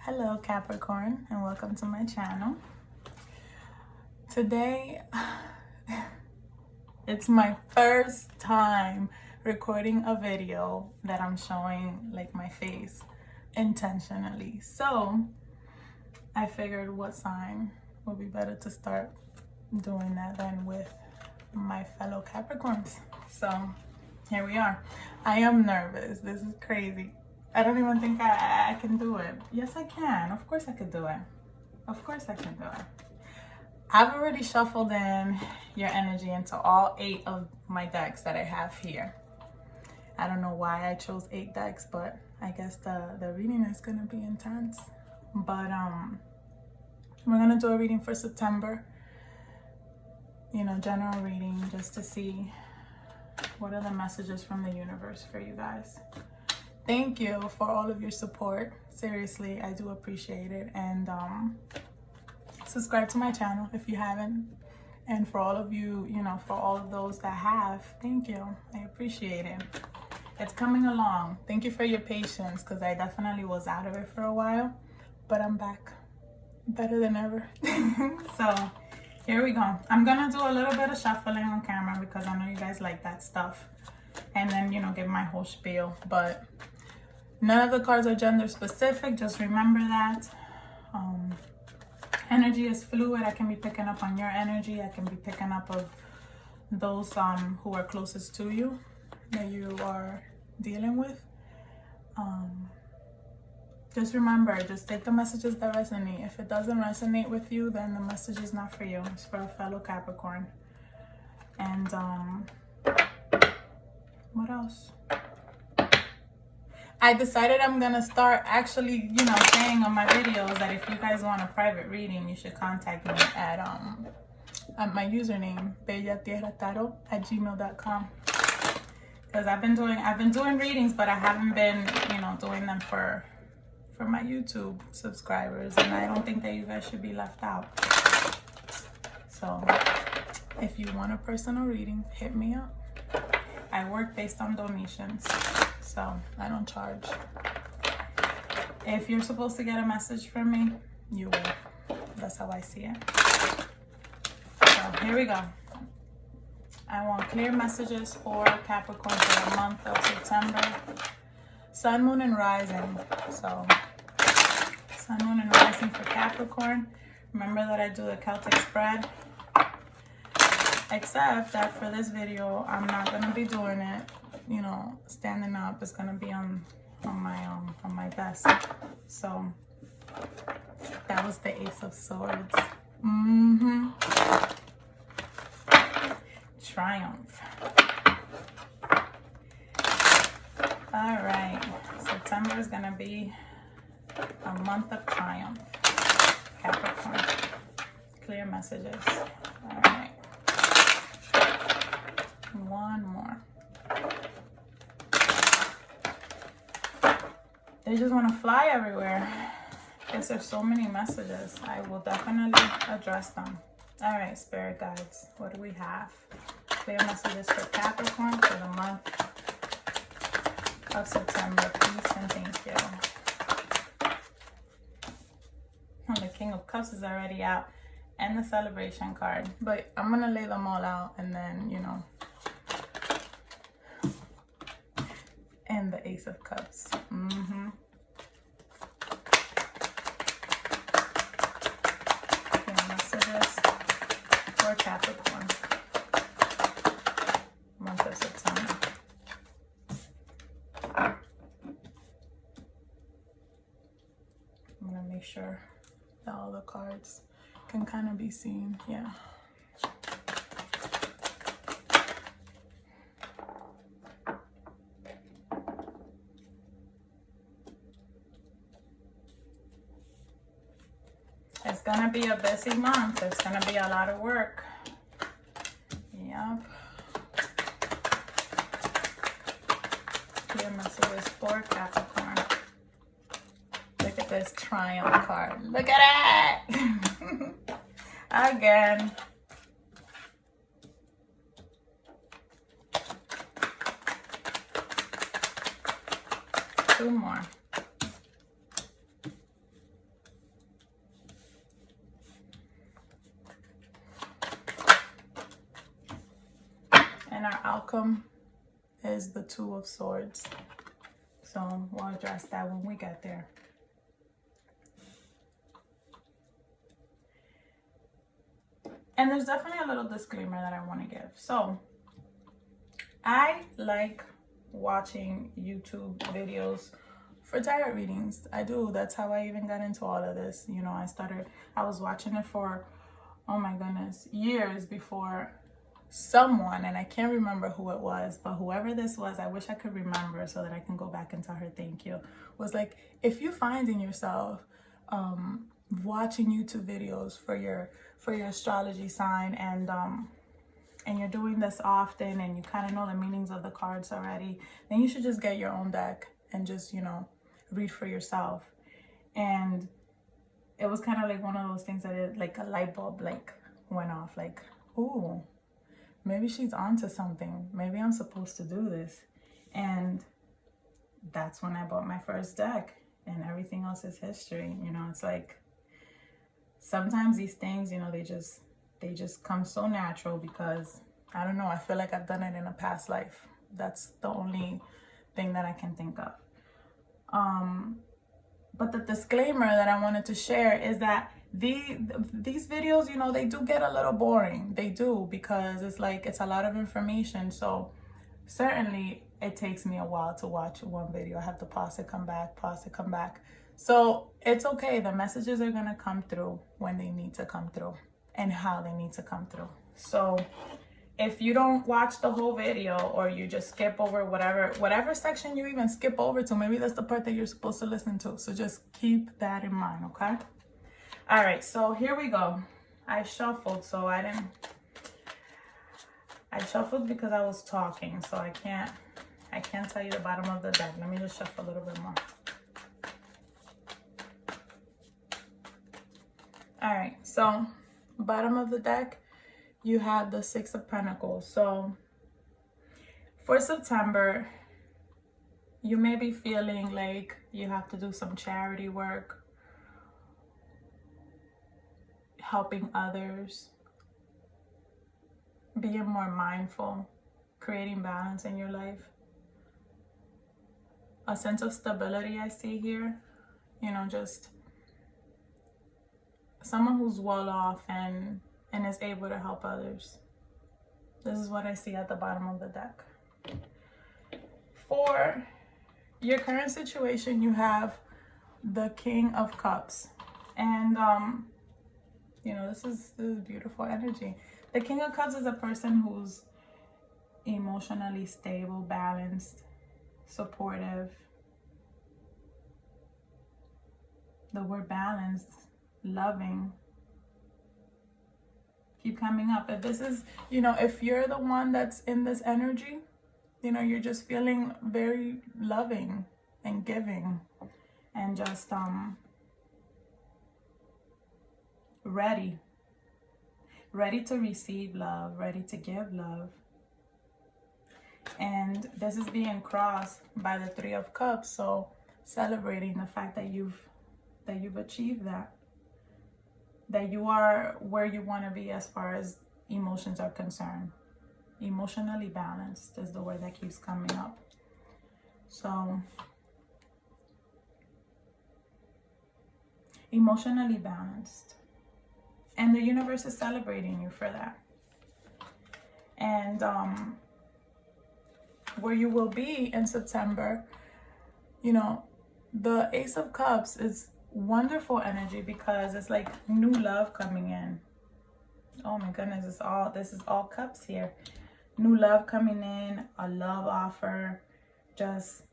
Hello Capricorn, and welcome to my channel. Today it's my first time recording a video that I'm showing like my face intentionally, so I figured what sign would be better to start doing that than with my fellow Capricorns. So here we are. I am nervous. This is crazy. I don't even think I can do it. Yes, I can. Of course I could do it. Of course I can do it. I've already shuffled in your energy into all 8 of my decks that I have here. I don't know why I chose 8 decks, but I guess the reading is going to be intense. But we're going to do a reading for September. You know, general reading, just to see what are the messages from the universe for you guys. Thank you for all of your support. Seriously, I do appreciate it. And subscribe to my channel if you haven't. And for all of you, for all of those that have, thank you. I appreciate it. It's coming along. Thank you for your patience, because I definitely was out of it for a while, but I'm back better than ever. So here we go. I'm gonna do a little bit of shuffling on camera because I know you guys like that stuff, and then give my whole spiel. But none of the cards are gender specific, just remember that. Energy is fluid. I can be picking up on your energy. I can be picking up of those who are closest to you that you are dealing with. Just remember, just take the messages that resonate. If it doesn't resonate with you, then the message is not for you. It's for a fellow Capricorn. And what else? I decided I'm gonna start actually, saying on my videos that if you guys want a private reading, you should contact me at my username BellatierraTarot@gmail.com. Because I've been doing readings, but I haven't been, doing them for my YouTube subscribers, and I don't think that you guys should be left out. So if you want a personal reading, hit me up. I work based on donations, so I don't charge. If you're supposed to get a message from me, you will. That's how I see it. So here we go. I want clear messages for Capricorn for the month of September. Sun, moon, and rising. So sun, moon, and rising for Capricorn. Remember that I do the Celtic spread. Except that for this video, I'm not gonna be doing it, standing up. It's gonna be on my desk. So that was the Ace of Swords. Triumph. All right, September is gonna be a month of triumph. Capricorn. Clear messages. All right. One more. They just want to fly everywhere. Because there's so many messages. I will definitely address them. All right, spirit guides. What do we have? Clear messages for Capricorn for the month of September. Peace and thank you. And the King of Cups is already out. And the celebration card. But I'm going to lay them all out and then, and the Ace of Cups. Messages for Capricorn. Month of September. I'm gonna make sure that all the cards can kind of be seen. Yeah. It's gonna be a busy month. It's gonna be a lot of work. Yep. Clear messages for Capricorn. Look at this Triumph card. Look at it! Again. 2 more. outcome is the Two of Swords. So we'll address that when we get there. And there's definitely a little disclaimer that I want to give. So I like watching YouTube videos for tarot readings. I do. That's how I even got into all of this. You know, I was watching it for, oh my goodness, years before someone, and I can't remember who it was, but whoever this was, I wish I could remember so that I can go back and tell her thank you, was like, if you find in yourself watching YouTube videos for your astrology sign, and you're doing this often and you kind of know the meanings of the cards already, then you should just get your own deck and just, you know, read for yourself. And it was kind of like one of those things that like a light bulb like went off, like, ooh, maybe she's onto something. Maybe I'm supposed to do this. And that's when I bought my first deck, and everything else is history. You know, it's like sometimes these things, you know, they just come so natural because, I don't know, I feel like I've done it in a past life. That's the only thing that I can think of. But the disclaimer that I wanted to share is that these videos, you know, they do get a little boring. They do, because it's like, it's a lot of information. So certainly it takes me a while to watch one video. I have to pause it, come back, pause it, come back. So it's okay. The messages are going to come through when they need to come through and how they need to come through. So if you don't watch the whole video, or you just skip over whatever section you even skip over to, maybe that's the part that you're supposed to listen to. So just keep that in mind, okay? All right, so here we go. I shuffled, so I shuffled because I was talking, so I can't tell you the bottom of the deck. Let me just shuffle a little bit more. All right, so bottom of the deck, you have the Six of Pentacles. So for September, you may be feeling like you have to do some charity work, helping others, being more mindful, creating balance in your life. A sense of stability I see here, you know, just someone who's well off and is able to help others. This is what I see at the bottom of the deck. For your current situation, you have the King of Cups. And, you know, this is beautiful energy. The King of Cups is a person who's emotionally stable, balanced, supportive. The word balanced, loving, keep coming up. If this is, you know, if you're the one that's in this energy, you know, you're just feeling very loving and giving and just ready to receive love, ready to give love. And this is being crossed by the Three of Cups, so celebrating the fact that you've achieved that you are where you want to be as far as emotions are concerned. Emotionally balanced is the word that keeps coming up. So emotionally balanced, and the universe is celebrating you for that. And where you will be in September, you know, the Ace of Cups is wonderful energy because it's like new love coming in. Oh my goodness, this is all cups here. New love coming in, a love offer. Just,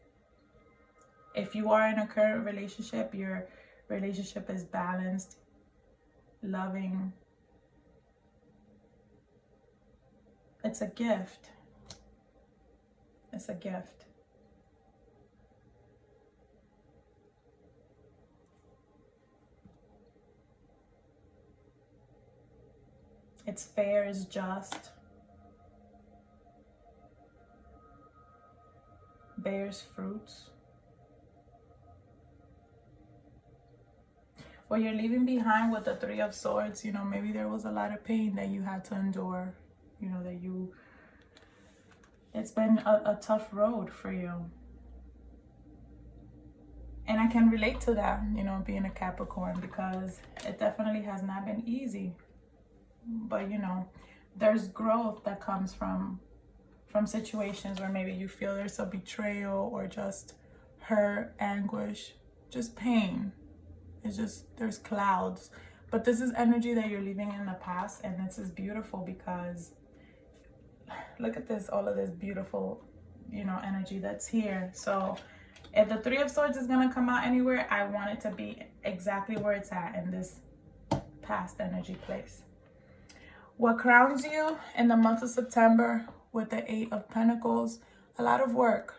if you are in a current relationship, your relationship is balanced, loving. It's a gift. It's a gift. It's fair, it's just. Bears fruits. What you're leaving behind with the Three of Swords, you know, maybe there was a lot of pain that you had to endure, you know, that you It's been a tough road for you. And I can relate to that, you know, being a Capricorn, because it definitely has not been easy. But, you know, there's growth that comes from situations where maybe you feel there's a betrayal or just hurt, anguish, just pain. It's just, there's clouds. But this is energy that you're leaving in the past, and this is beautiful because look at this, all of this beautiful, you know, energy that's here. So if the Three of Swords is going to come out anywhere, I want it to be exactly where it's at, in this past energy place. What crowns you in the month of September with the Eight of Pentacles? A lot of work.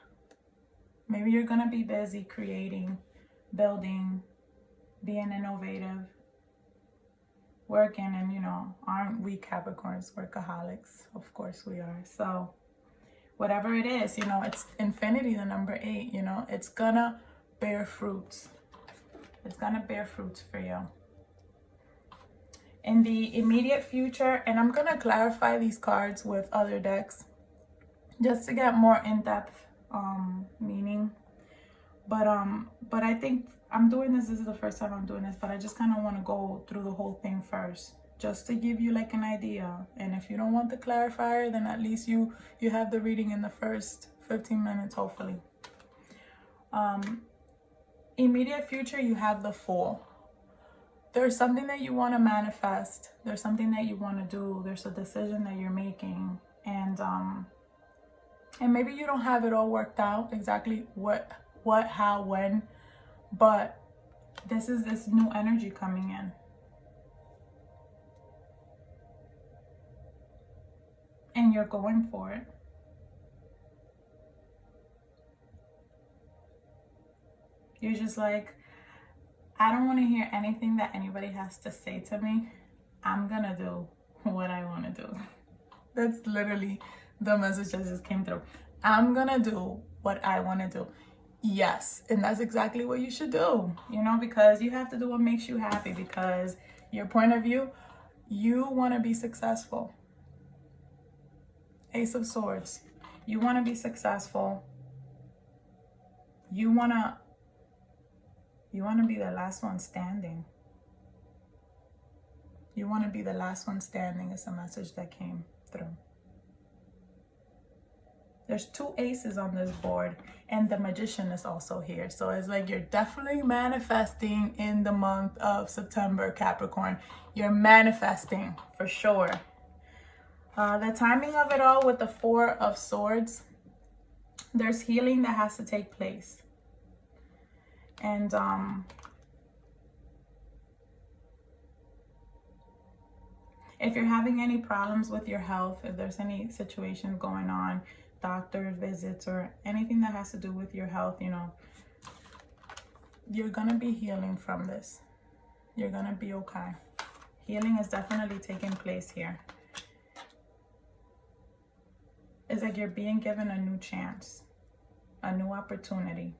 Maybe you're going to be busy creating, building, being innovative, working. And, you know, aren't we Capricorns workaholics? Of course we are. So whatever it is, you know, it's infinity, the number 8, you know, it's gonna bear fruits. It's gonna bear fruits for you. In the immediate future, and I'm gonna clarify these cards with other decks just to get more in-depth meaning. But I think I'm doing this is the first time I'm doing this, but I just kind of want to go through the whole thing first, just to give you like an idea. And if you don't want the clarifier, then at least you have the reading in the first 15 minutes, hopefully. Immediate future, you have the Fool. There's something that you want to manifest. There's something that you want to do. There's a decision that you're making. And maybe you don't have it all worked out exactly what, how, when, but this is this new energy coming in. And you're going for it. You're just like, I don't want to hear anything that anybody has to say to me. I'm gonna do what I want to do. That's literally the message that just came through. I'm gonna do what I want to do. Yes, and that's exactly what you should do, you know, because you have to do what makes you happy, because your point of view, you want to be successful. Ace of Swords, you want to be successful. You want to be the last one standing. You want to be the last one standing is a message that came through. There's 2 aces on this board, and the Magician is also here. So it's like you're definitely manifesting in the month of September, Capricorn. You're manifesting for sure. The timing of it all with the 4 of Swords, there's healing that has to take place. And if you're having any problems with your health, if there's any situation going on, doctor visits or anything that has to do with your health, you know, you're gonna be healing from this. You're gonna be okay. Healing is definitely taking place here. It's like you're being given a new chance, a new opportunity.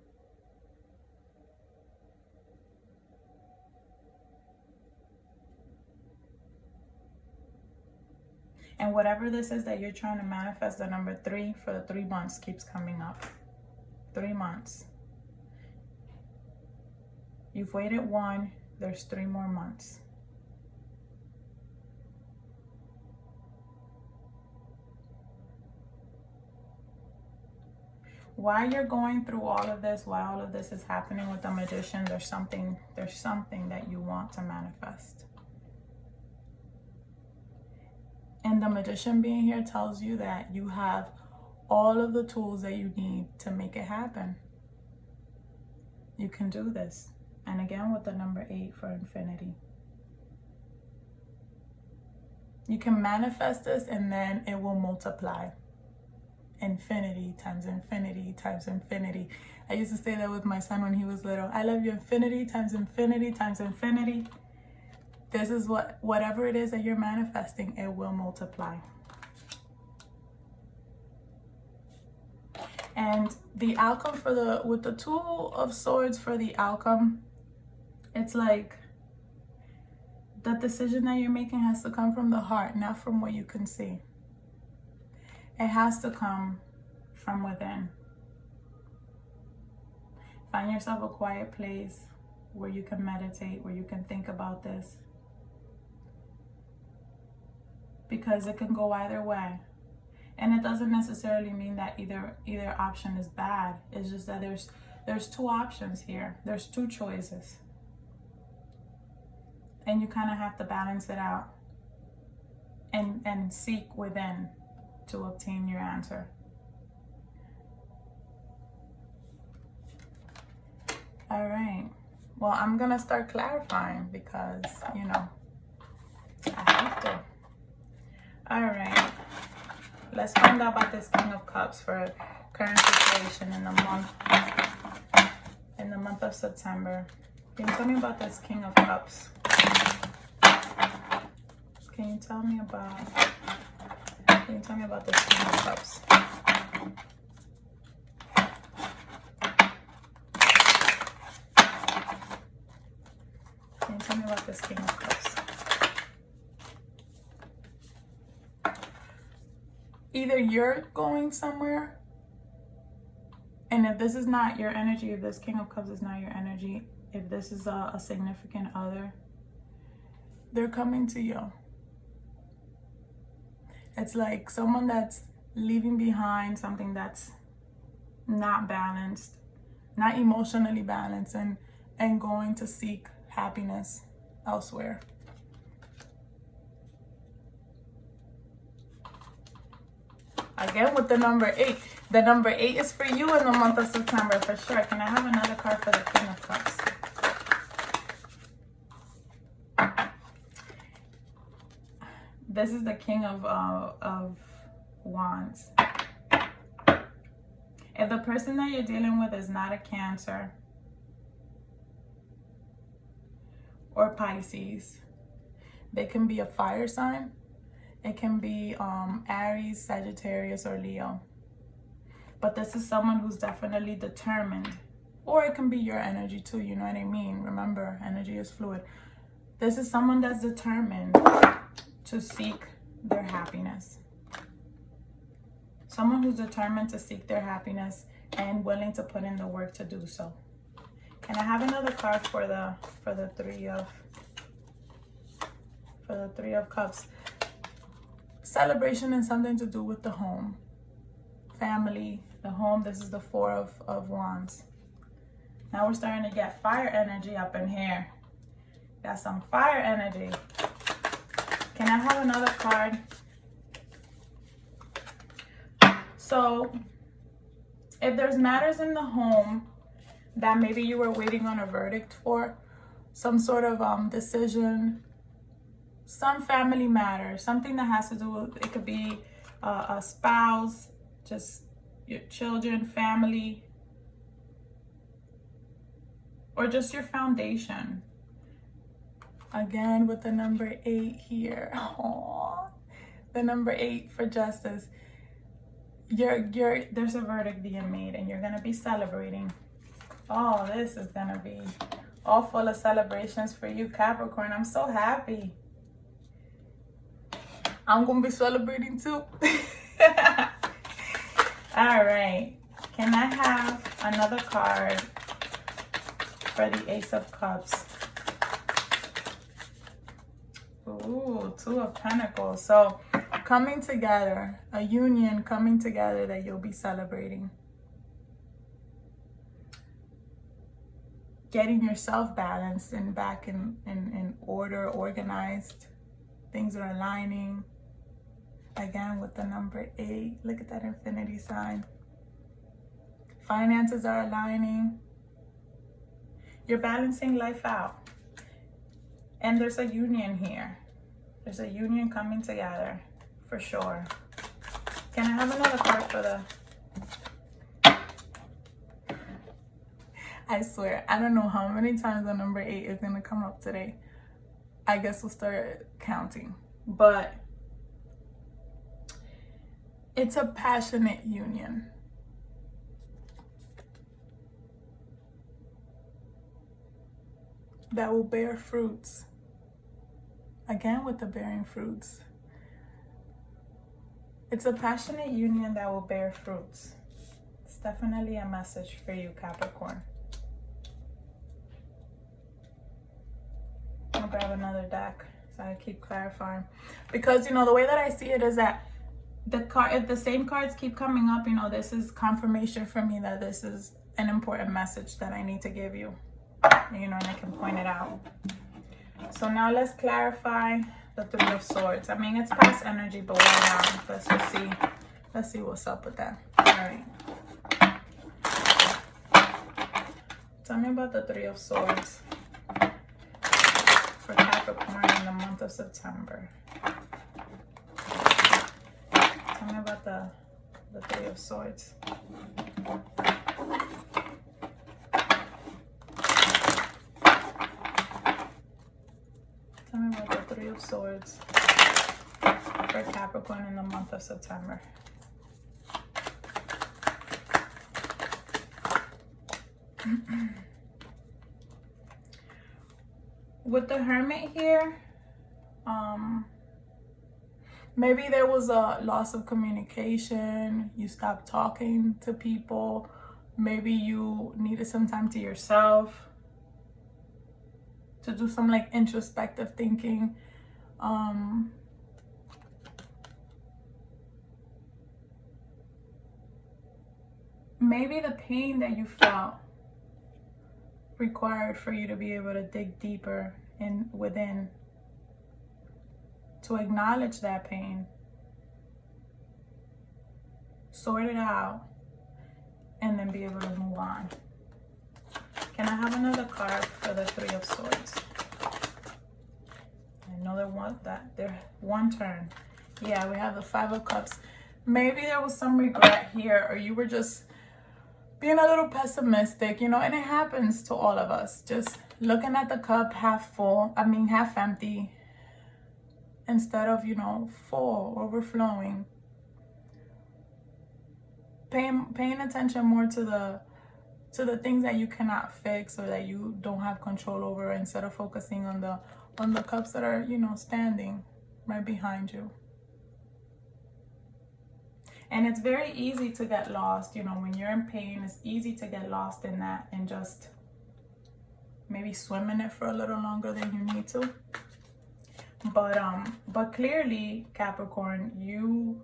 And whatever this is that you're trying to manifest, the number 3 for the 3 months keeps coming up. 3 months. You've waited 1, there's 3 more months. While you're going through all of this, while all of this is happening with the Magician, there's something that you want to manifest. And the Magician being here tells you that you have all of the tools that you need to make it happen. You can do this. And again, with the number 8 for infinity. You can manifest this, and then it will multiply. Infinity times infinity times infinity. I used to say that with my son when he was little. I love you, infinity times infinity times infinity. This is whatever it is that you're manifesting, it will multiply. And the outcome for with the 2 of Swords for the outcome, it's like the decision that you're making has to come from the heart, not from what you can see. It has to come from within. Find yourself a quiet place where you can meditate, where you can think about this. Because it can go either way. And it doesn't necessarily mean that either option is bad. It's just that there's two options here. There's two choices. And you kind of have to balance it out and seek within to obtain your answer. All right. Well, I'm going to start clarifying because, you know, I have to. All right. Let's find out about this King of Cups for current situation in the month of September. Can you tell me about this King of Cups? Can you tell me about this King of Cups? Can you tell me about this King of Cups? Either you're going somewhere, and if this is not your energy, if this King of Cups is not your energy, if this is a significant other, they're coming to you. It's like someone that's leaving behind something that's not balanced, not emotionally balanced, and going to seek happiness elsewhere. Again with the number 8. The number 8 is for you in the month of September for sure. Can I have another card for the King of Cups? This is the King of Wands. If the person that you're dealing with is not a Cancer or Pisces, they can be a fire sign. It can be Aries, Sagittarius, or Leo. But this is someone who's definitely determined. Or it can be your energy too, you know what I mean? Remember, energy is fluid. This is someone that's determined to seek their happiness. Someone who's determined to seek their happiness and willing to put in the work to do so. Can I have another card for the Three of Cups? Celebration and something to do with the home, family, the home. This is the Four of Wands. Now we're starting to get fire energy up in here. Got some fire energy. Can I have another card? So if there's matters in the home that maybe you were waiting on a verdict for, some sort of decision, some family matter, something that has to do with, it could be a spouse, just your children, family, or just your foundation. Again with the number 8 here. Aww. The number 8 for justice. There's a verdict being made and you're gonna be celebrating. Oh, this is gonna be all full of celebrations for you, Capricorn. I'm so happy. I'm gonna be celebrating too. All right. Can I have another card for the Ace of Cups? Ooh, Two of Pentacles. So coming together, a union coming together that you'll be celebrating. Getting yourself balanced and back in order, organized. Things are aligning. Again with the number 8. Look at that infinity sign. Finances are aligning. You're balancing life out. And there's a union here. There's a union coming together for sure. Can I have another card for the... I swear, I don't know how many times the number 8 is going to come up today. I guess we'll start counting. But it's a passionate union. That will bear fruits. Again with the bearing fruits. It's a passionate union that will bear fruits. definitely a message for you, Capricorn. I'll grab another deck so I keep clarifying. Because, you know, the way that I see it is that if the same cards keep coming up, you know, this is confirmation for me that this is an important message that I need to give you. You know, and I can point it out. So now let's clarify the Three of Swords. I mean, it's past energy, but why not? Let's just see. Let's see what's up with that. All right. Tell me about the Three of Swords for Capricorn in the month of September. Tell me about the Three of Swords. Tell me about the Three of Swords for Capricorn in the month of September. With the Hermit here, maybe there was a loss of communication. You stopped talking to people. Maybe you needed some time to yourself to do some like introspective thinking. Maybe the pain that you felt required for you to be able to dig deeper within, to acknowledge that pain, sort it out, and then be able to move on. Can I have another card for the Three of Swords? I know they're one turn. Yeah, we have the Five of Cups. Maybe there was some regret here, or you were just being a little pessimistic, you know, and it happens to all of us. Just looking at the cup half empty, instead of, you know, full, overflowing. Paying attention more to the things that you cannot fix or that you don't have control over, instead of focusing on the cups that are, you know, standing right behind you. And it's very easy to get lost, you know, when you're in pain. It's easy to get lost in that and just maybe swim in it for a little longer than you need to. But clearly, Capricorn, you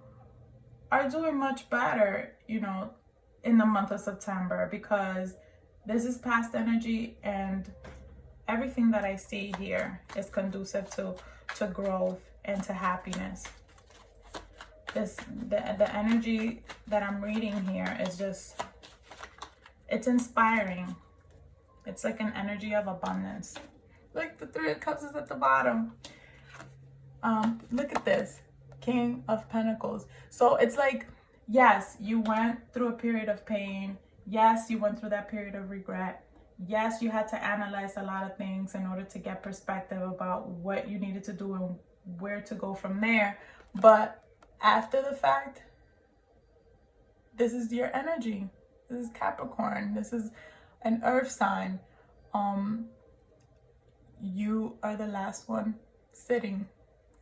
are doing much better, you know, in the month of September, because this is past energy, and everything that I see here is conducive to growth and to happiness. The energy that I'm reading here is just, it's inspiring. It's like an energy of abundance. Like the Three of Cups is at the bottom. Look at this, King of Pentacles. So it's like, yes, you went through a period of pain. Yes, you went through that period of regret. Yes, you had to analyze a lot of things in order to get perspective about what you needed to do and where to go from there. But after the fact, this is your energy. This is Capricorn. This is an earth sign. You are the last one sitting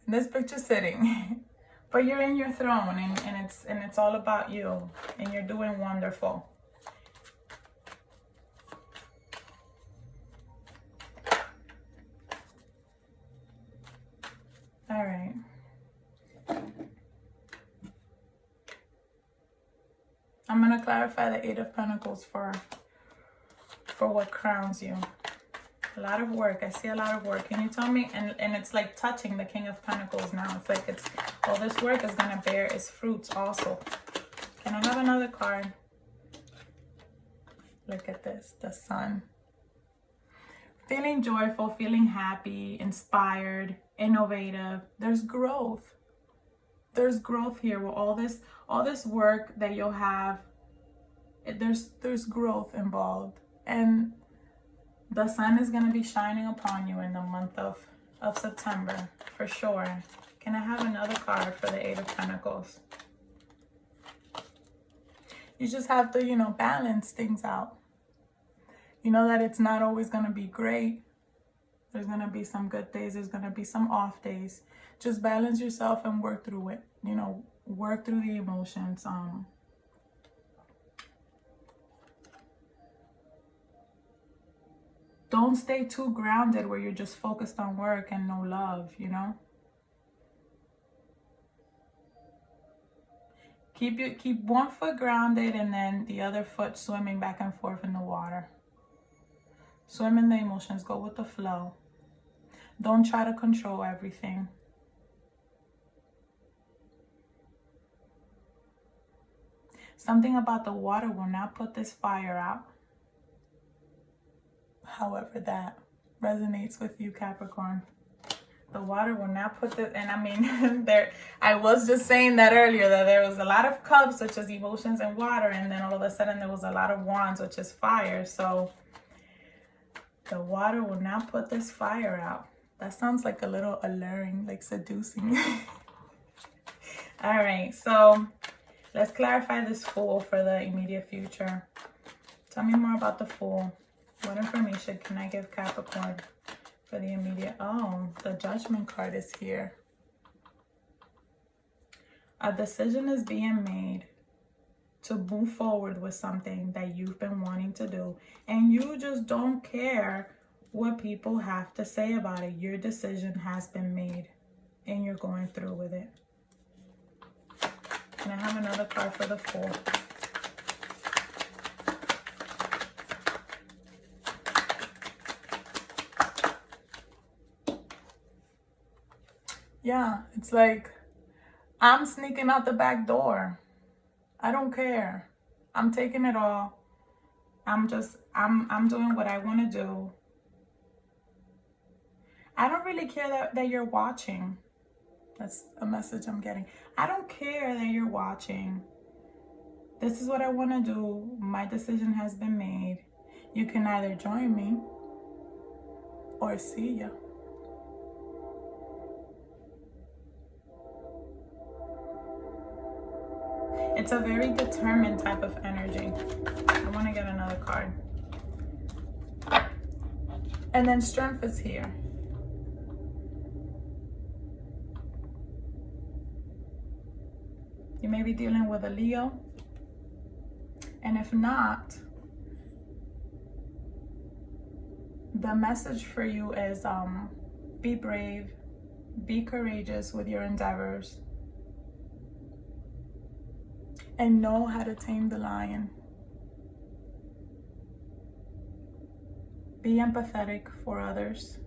in this picture, sitting. But you're in your throne, and it's all about you, and you're doing wonderful. All right. I'm going to clarify the Eight of Pentacles for what crowns you. A lot of work. I see a lot of work. Can you tell me? And it's like touching the King of Pentacles now. It's like all this work is going to bear its fruits also. Can I have another card? Look at this. The Sun. Feeling joyful, feeling happy, inspired, innovative. There's growth. There's growth here with all this work that you'll have. There's growth involved, and the sun is going to be shining upon you in the month of September for sure. Can I have another card for the Eight of Pentacles? You just have to, you know, balance things out. You know that it's not always going to be great. There's going to be some good days. There's going to be some off days. Just balance yourself and work through it. You know, work through the emotions. Don't stay too grounded where you're just focused on work and no love, you know? Keep one foot grounded and then the other foot swimming back and forth in the water. Swim in the emotions, go with the flow. Don't try to control everything. Something about the water will not put this fire out. However that resonates with you, Capricorn. The water will not put the, and I mean, I was just saying that earlier, that there was a lot of cups, which is emotions and water, and then all of a sudden there was a lot of wands, which is fire. So the water will not put this fire out. That sounds like a little alluring, like seducing. All right, so let's clarify this Fool for the immediate future. Tell me more about the Fool. What information can I give Capricorn for the immediate? Oh, the Judgment card is here. A decision is being made to move forward with something that you've been wanting to do. And you just don't care what people have to say about it. Your decision has been made and you're going through with it. And I have another card for the Fool. Yeah, it's like, I'm sneaking out the back door. I don't care. I'm taking it all. I'm doing what I want to do. I don't really care that you're watching. That's a message I'm getting. I don't care that you're watching. This is what I want to do. My decision has been made. You can either join me or see ya. It's a very determined type of energy. I want to get another card. And then Strength is here. You may be dealing with a Leo. And if not, the message for you is be brave, be courageous with your endeavors, and know how to tame the lion. Be empathetic for others.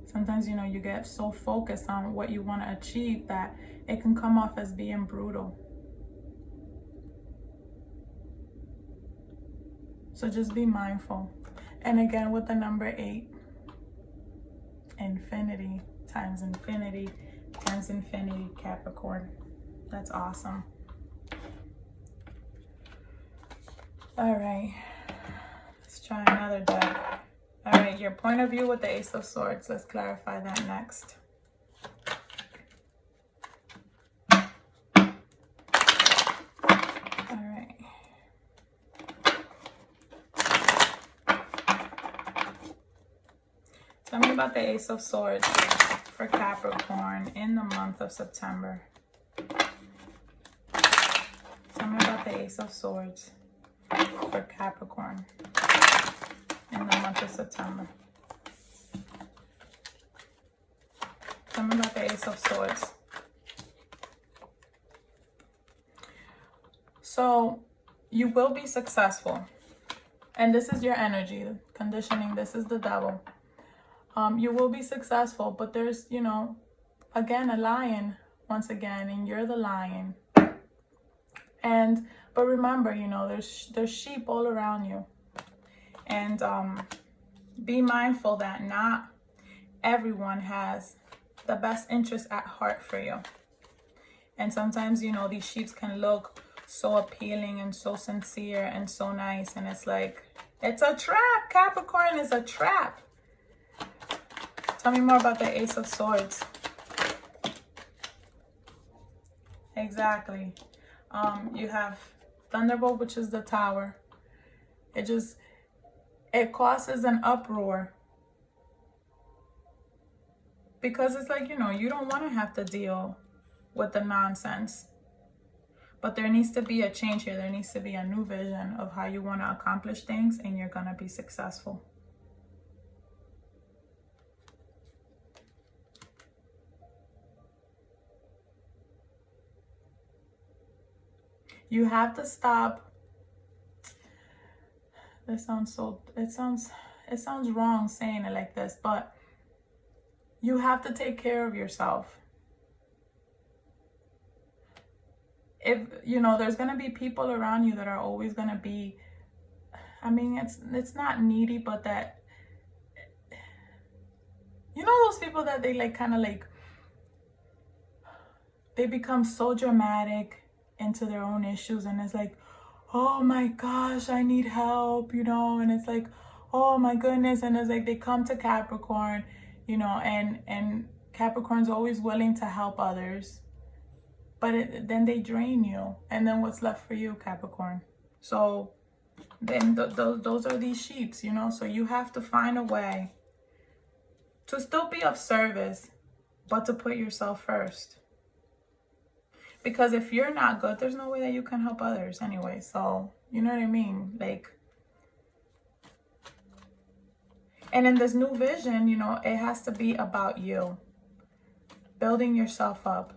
Sometimes, you know, you get so focused on what you want to achieve that it can come off as being brutal. So just be mindful. And again, with the number 8, infinity times infinity times infinity, Capricorn. That's awesome. All right, let's try another deck. All right, your point of view with the Ace of Swords. Let's clarify that next. All right. Tell me about the Ace of Swords for Capricorn in the month of September. Tell me about the Ace of Swords for Capricorn in the month of September. Tell me about the Ace of Swords. So you will be successful. And this is your energy, conditioning. This is the devil. You will be successful, but there's, you know, again, a lion once again, and you're the lion. But remember, you know, there's sheep all around you. And be mindful that not everyone has the best interest at heart for you. And sometimes, you know, these sheep can look so appealing and so sincere and so nice. And it's like, it's a trap. Capricorn is a trap. Tell me more about the Ace of Swords. Exactly. You have Thunderbolt, which is the Tower. It causes an uproar. Because it's like, you know, you don't want to have to deal with the nonsense. But there needs to be a change here. There needs to be a new vision of how you want to accomplish things, and you're going to be successful. You have to stop. This sounds so, it sounds wrong saying it like this, but you have to take care of yourself. If, you know, there's going to be people around you that are always going to be, I mean, it's not needy, but that, you know, those people that they like kind of like, they become so dramatic into their own issues, and it's like, oh my gosh, I need help, you know, and it's like, oh my goodness, and it's like they come to Capricorn, you know, and Capricorn's always willing to help others, but then they drain you, and then what's left for you, Capricorn? So then those are these sheeps, you know, so you have to find a way to still be of service, but to put yourself first. Because if you're not good, there's no way that you can help others anyway. So, you know what I mean? Like, and in this new vision, you know, it has to be about you. Building yourself up.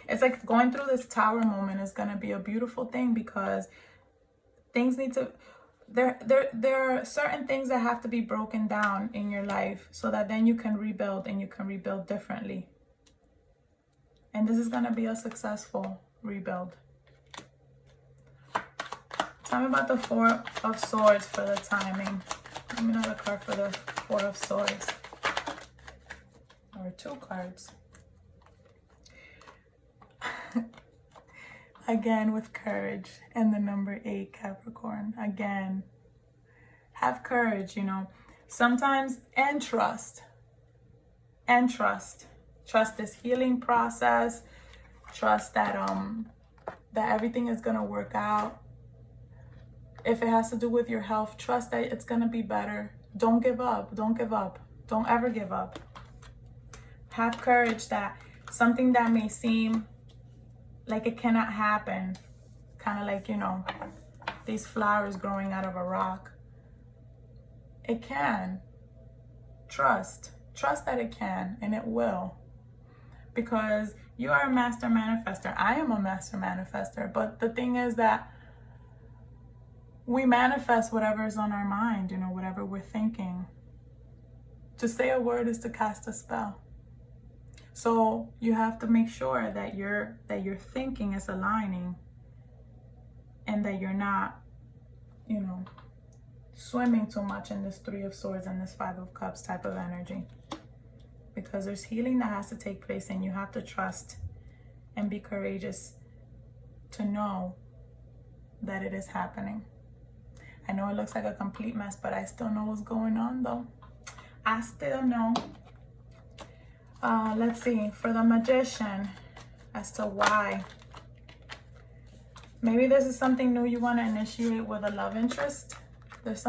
It's like going through this tower moment is going to be a beautiful thing, because things need to... There are certain things that have to be broken down in your life so that then you can rebuild, and you can rebuild differently. And this is going to be a successful rebuild. Tell me about the Four of Swords for the timing. Give me another card for the Four of Swords. Or two cards. Again, with courage and the number 8, Capricorn. Again, have courage, you know, sometimes, and trust. And trust. Trust this healing process. Trust that that everything is gonna work out. If it has to do with your health, trust that it's gonna be better. Don't give up. Don't give up. Don't ever give up. Have courage that something that may seem like it cannot happen, kind of like, you know, these flowers growing out of a rock. It can. Trust that it can, and it will. Because you are a master manifester. I am a master manifester. But the thing is that we manifest whatever is on our mind, you know, whatever we're thinking. To say a word is to cast a spell. So you have to make sure that your thinking is aligning, and that you're not, you know, swimming too much in this 3 of Swords and this 5 of Cups type of energy. Because there's healing that has to take place, and you have to trust and be courageous to know that it is happening. I know it looks like a complete mess, but I still know what's going on though. I still know. Let's see, for the Magician, as to why. Maybe this is something new you want to initiate with a love interest. If there's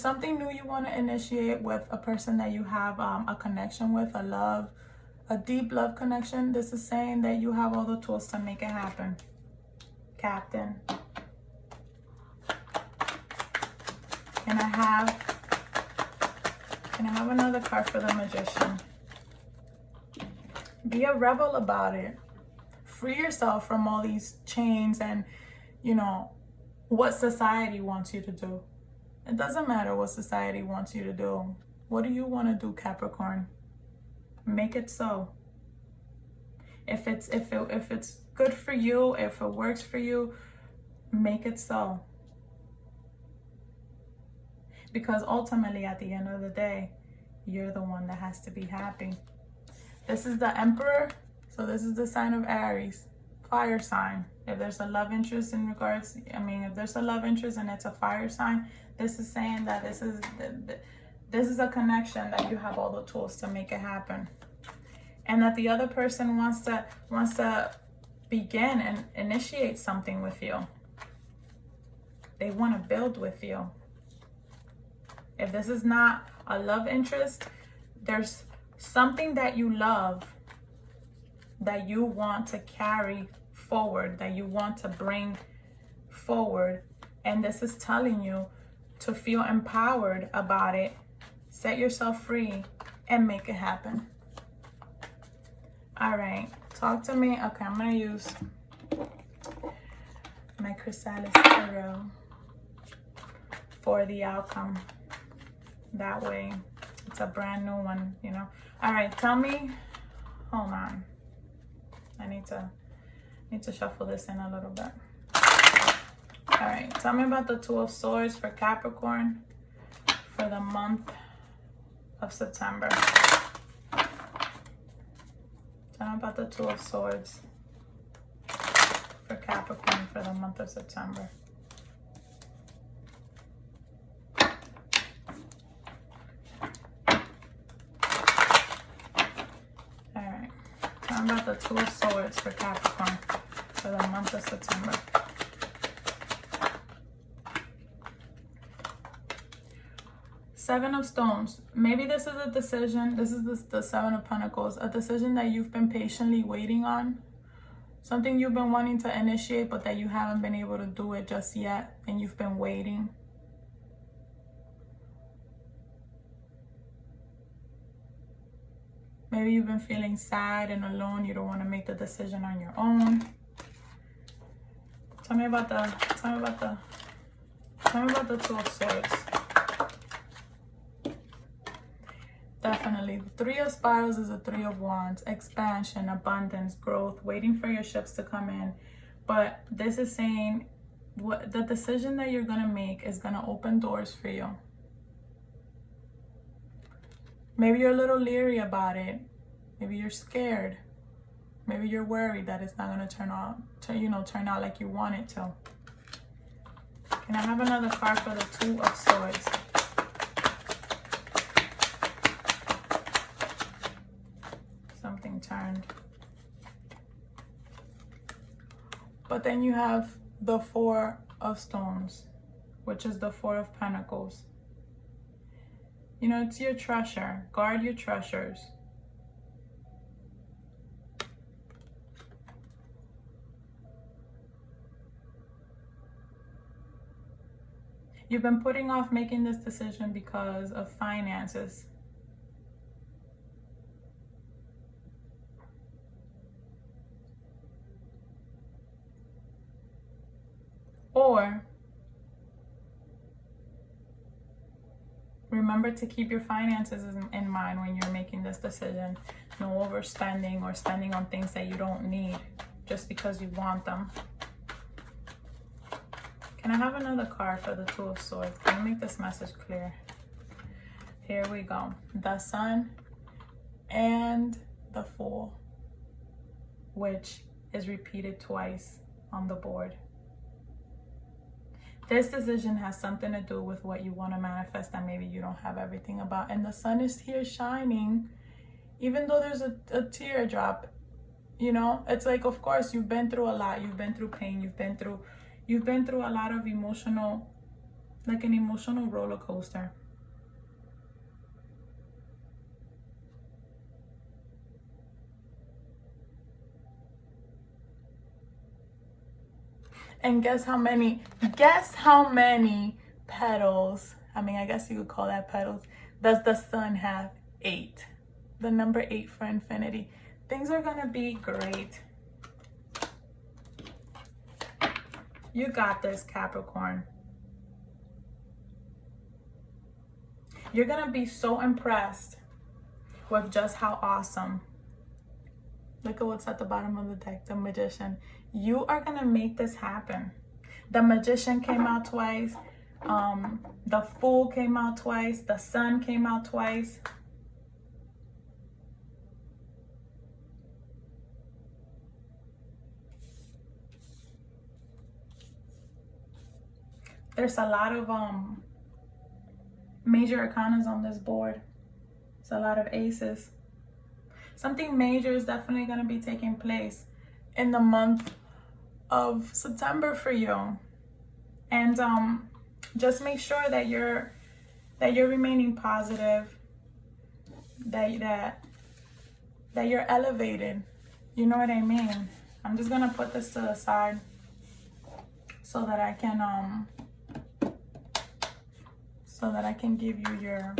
something new you want to initiate with a person that you have a connection with, a deep love connection, this is saying that you have all the tools to make it happen. Captain. Can I have another card for the Magician? Be a rebel about it. Free yourself from all these chains and, you know, what society wants you to do. It doesn't matter what society wants you to do. What do you want to do, Capricorn? Make it so. If it's good for you, if it works for you, make it so. Because ultimately, at the end of the day, you're the one that has to be happy. This is the Emperor, so this is the sign of Aries, fire sign. If there's a love interest in regards, if there's a love interest and it's a fire sign, this is saying that this is a connection that you have all the tools to make it happen. And that the other person wants to begin and initiate something with you. They want to build with you. If this is not a love interest. There's something that you love that you want to carry forward, that you want to bring forward. And this is telling you to feel empowered about it, set yourself free, and make it happen. All right, talk to me. Okay, I'm gonna use my Chrysalis Tarot for the outcome. That way, it's a brand new one, you know. All right, tell me, hold on. I need to shuffle this in a little bit. All right, tell me about the Two of Swords for Capricorn for the month of September. Tell me about the Two of Swords for Capricorn for the month of September. All right, tell me about the Two of Swords for Capricorn for the month of September. Seven of Stones. Maybe this is a decision. This is the Seven of Pentacles. A decision that you've been patiently waiting on. Something you've been wanting to initiate, but that you haven't been able to do it just yet. And you've been waiting. Maybe you've been feeling sad and alone. You don't want to make the decision on your own. Tell me about the Two of Swords. Definitely. The Three of Spirals is a Three of Wands. Expansion, abundance, growth, waiting for your ships to come in. But this is saying what the decision that you're going to make is going to open doors for you. Maybe you're a little leery about it. Maybe you're scared. Maybe you're worried that it's not going to turn out like you want it to. Can I have another card for the Two of Swords? Something turned. But then you have the Four of Stones, which is the Four of Pentacles. You know, it's your treasure. Guard your treasures. You've been putting off making this decision because of finances. Or remember to keep your finances in mind when you're making this decision. No overspending or spending on things that you don't need just because you want them. Can I have another card for the Two of Swords? Can you make this message clear? Here we go. The Sun and the Fool, which is repeated twice on the board. This decision has something to do with what you want to manifest that maybe you don't have everything about. And the sun is here shining, even though there's a teardrop. You know, it's like, of course, you've been through a lot. You've been through pain. You've been through a lot of emotional, like an emotional roller coaster. And guess how many petals, I mean, I guess you could call that petals, does the sun have? 8. The number 8 for infinity. Things are gonna be great. You got this, Capricorn. You're gonna be so impressed with just how awesome. Look at what's at the bottom of the deck, the Magician. You are gonna make this happen. The Magician came out twice. The Fool came out twice. The Sun came out twice. There's a lot of major arcanas on this board. It's a lot of aces. Something major is definitely going to be taking place in the month of September for you. And just make sure that you're that you're remaining positive, that you're elevated. You know what I mean? I'm just gonna put this to the side so that I can give you your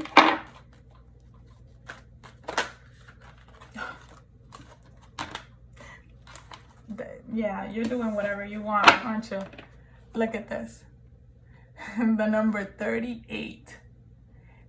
yeah, you're doing whatever you want, aren't you? Look at this. The number 38.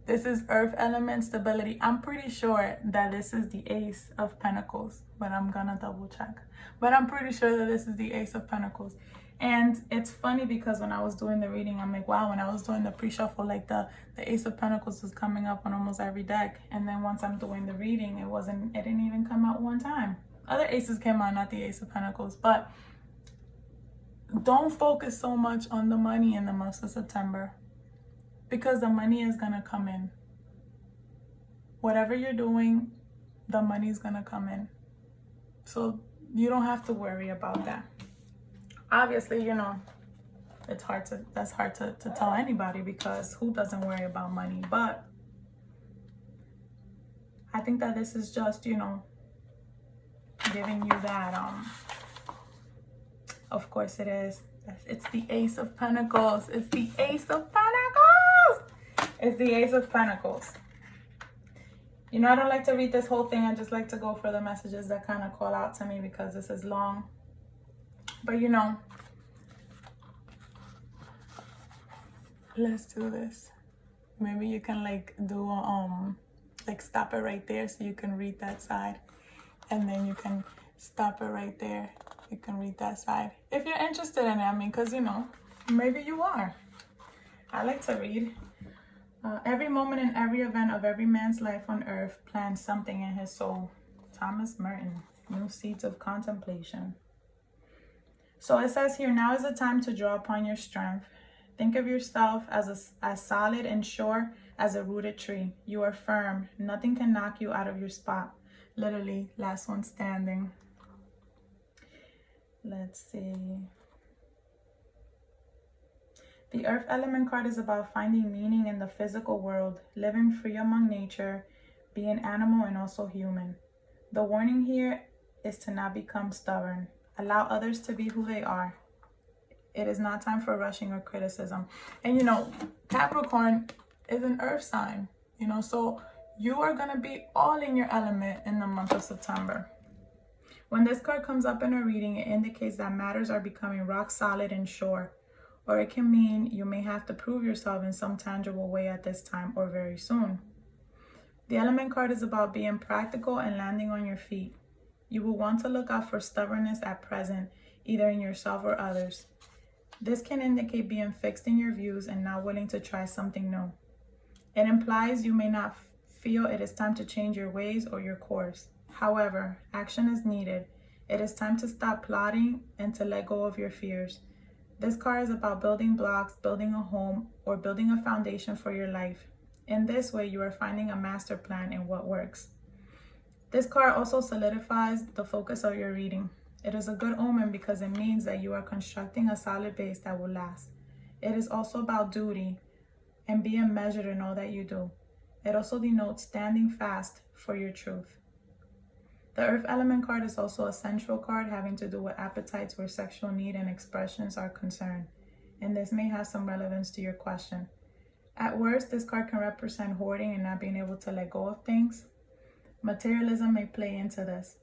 This is earth element stability. I'm pretty sure that this is the Ace of Pentacles, but I'm gonna double check. But I'm pretty sure that this is the Ace of Pentacles. And it's funny because when I was doing the reading, I'm like, wow, when I was doing the pre-shuffle, like the Ace of Pentacles was coming up on almost every deck. And then once I'm doing the reading, it didn't even come out one time. Other aces came out, not the Ace of Pentacles. But don't focus so much on the money in the month of September, because the money is gonna come in. Whatever you're doing, the money's gonna come in. So you don't have to worry about that. Obviously, you know, that's hard to tell anybody, because who doesn't worry about money? But I think that this is just, you know, giving you that, of course it is. It's the Ace of Pentacles. It's the Ace of Pentacles. It's the Ace of Pentacles. You know, I don't like to read this whole thing. I just like to go for the messages that kind of call out to me, because this is long. But, you know, let's do this. Maybe you can like do like stop it right there so you can read that side, and then you can stop it right there. You can read that side if you're interested in it. I mean, because, you know, maybe you are. I like to read. Every moment and every event of every man's life on earth plants something in his soul. Thomas Merton. New seeds of contemplation. So it says here, now is the time to draw upon your strength. Think of yourself as solid and sure as a rooted tree. You are firm. Nothing can knock you out of your spot. Literally, last one standing. Let's see. The earth element card is about finding meaning in the physical world, living free among nature, being animal and also human. The warning here is to not become stubborn. Allow others to be who they are. It is not time for rushing or criticism. And, you know, Capricorn is an earth sign, you know, so you are going to be all in your element in the month of September. When this card comes up in a reading, it indicates that matters are becoming rock solid and sure. Or it can mean you may have to prove yourself in some tangible way at this time or very soon. The element card is about being practical and landing on your feet. You will want to look out for stubbornness at present, either in yourself or others. This can indicate being fixed in your views and not willing to try something new. It implies you may not feel it is time to change your ways or your course. However, action is needed. It is time to stop plotting and to let go of your fears. This card is about building blocks, building a home, or building a foundation for your life. In this way, you are finding a master plan in what works. This card also solidifies the focus of your reading. It is a good omen because it means that you are constructing a solid base that will last. It is also about duty and being measured in all that you do. It also denotes standing fast for your truth. The earth element card is also a central card having to do with appetites where sexual need and expressions are concerned, and this may have some relevance to your question. At worst, this card can represent hoarding and not being able to let go of things. Materialism may play into this.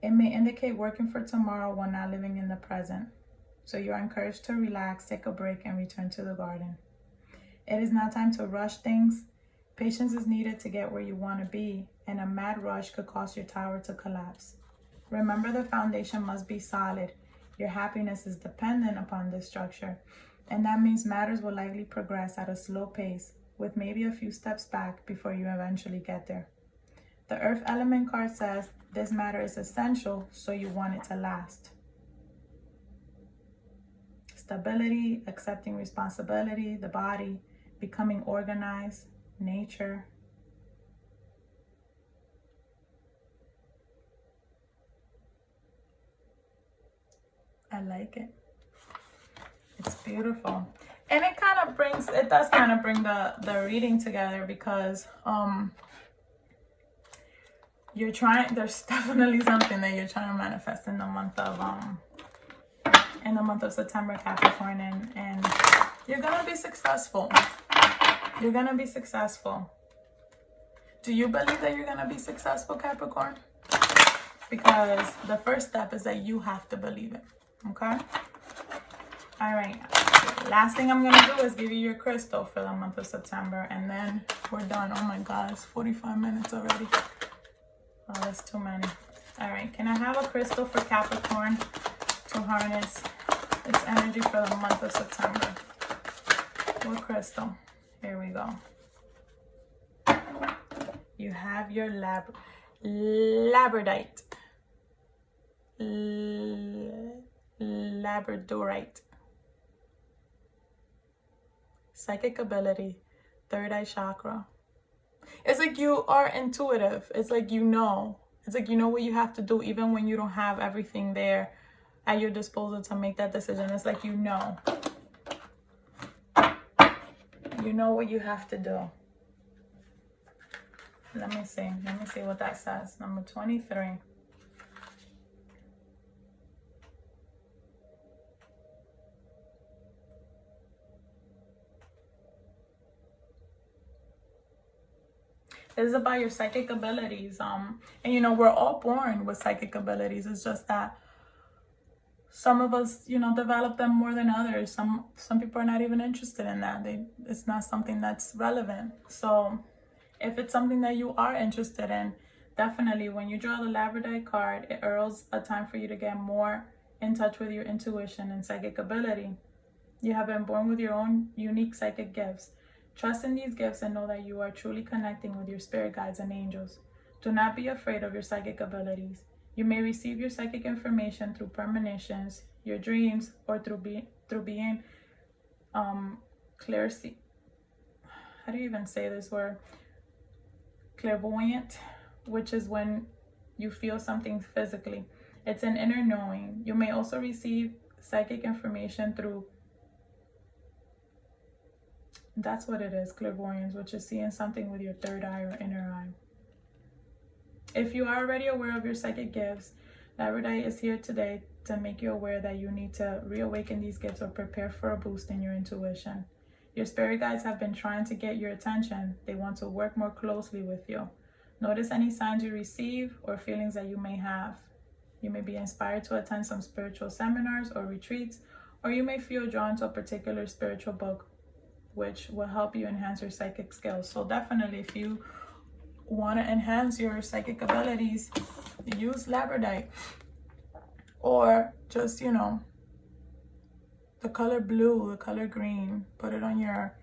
It may indicate working for tomorrow while not living in the present. So you are encouraged to relax, take a break, and return to the garden. It is not time to rush things. Patience is needed to get where you want to be, and a mad rush could cause your tower to collapse. Remember, the foundation must be solid. Your happiness is dependent upon this structure, and that means matters will likely progress at a slow pace, with maybe a few steps back before you eventually get there. The earth element card says this matter is essential, so you want it to last. Stability, accepting responsibility, the body, becoming organized, nature. I like it. It's beautiful. And it does kind of bring the reading together, because there's definitely something that you're trying to manifest in the month of September, Capricorn, and you're gonna be successful. You're gonna be successful. Do you believe that you're gonna be successful, Capricorn? Because the first step is that you have to believe it. Okay? All right. Last thing I'm gonna do is give you your crystal for the month of September, and then we're done. Oh my God, it's 45 minutes already. Oh, that's too many. All right, can I have a crystal for Capricorn to harness its energy for the month of September? What crystal? Here we go. You have your labradorite. Labradorite. Psychic ability, third eye chakra. It's like you are intuitive. It's like you know. It's like you know what you have to do even when you don't have everything there at your disposal to make that decision. It's like you know. You know what you have to do. Let me see. Let me see what that says. Number 23. This is about your psychic abilities. And you know, we're all born with psychic abilities. It's just that some of us, you know, develop them more than others. Some people are not even interested in that. It's not something that's relevant. So if it's something that you are interested in, definitely when you draw the Labradorite card, it heralds a time for you to get more in touch with your intuition and psychic ability. You have been born with your own unique psychic gifts. Trust in these gifts and know that you are truly connecting with your spirit guides and angels. Do not be afraid of your psychic abilities. You may receive your psychic information through premonitions, your dreams, or through being clairvoyant. How do you even say this word? Clairvoyant, which is when you feel something physically. It's an inner knowing. You may also receive psychic information through, that's what it is, clairvoyance, which is seeing something with your third eye or inner eye. If you are already aware of your psychic gifts, Labradorite is here today to make you aware that you need to reawaken these gifts or prepare for a boost in your intuition. Your spirit guides have been trying to get your attention. They want to work more closely with you. Notice any signs you receive or feelings that you may have. You may be inspired to attend some spiritual seminars or retreats, or you may feel drawn to a particular spiritual book, which will help you enhance your psychic skills. So definitely, if you want to enhance your psychic abilities, use Labradorite, or just, you know, the color blue, the color green. Put it on your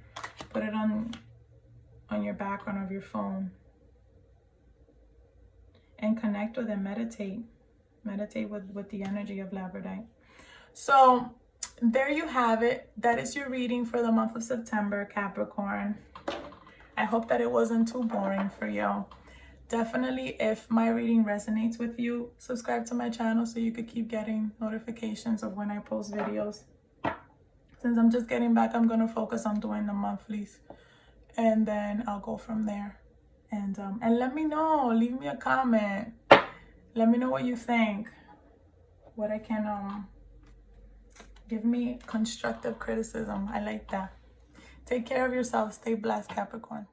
background of your phone and connect with and meditate with the energy of Labradorite. So there you have it. That is your reading for the month of September, Capricorn. I hope that it wasn't too boring for you. Definitely, if my reading resonates with you, subscribe to my channel so you could keep getting notifications of when I post videos. Since I'm just getting back, I'm going to focus on doing the monthlies, and then I'll go from there. And let me know, leave me a comment. Let me know what you think. What I can give me constructive criticism. I like that. Take care of yourself. Stay blessed, Capricorn.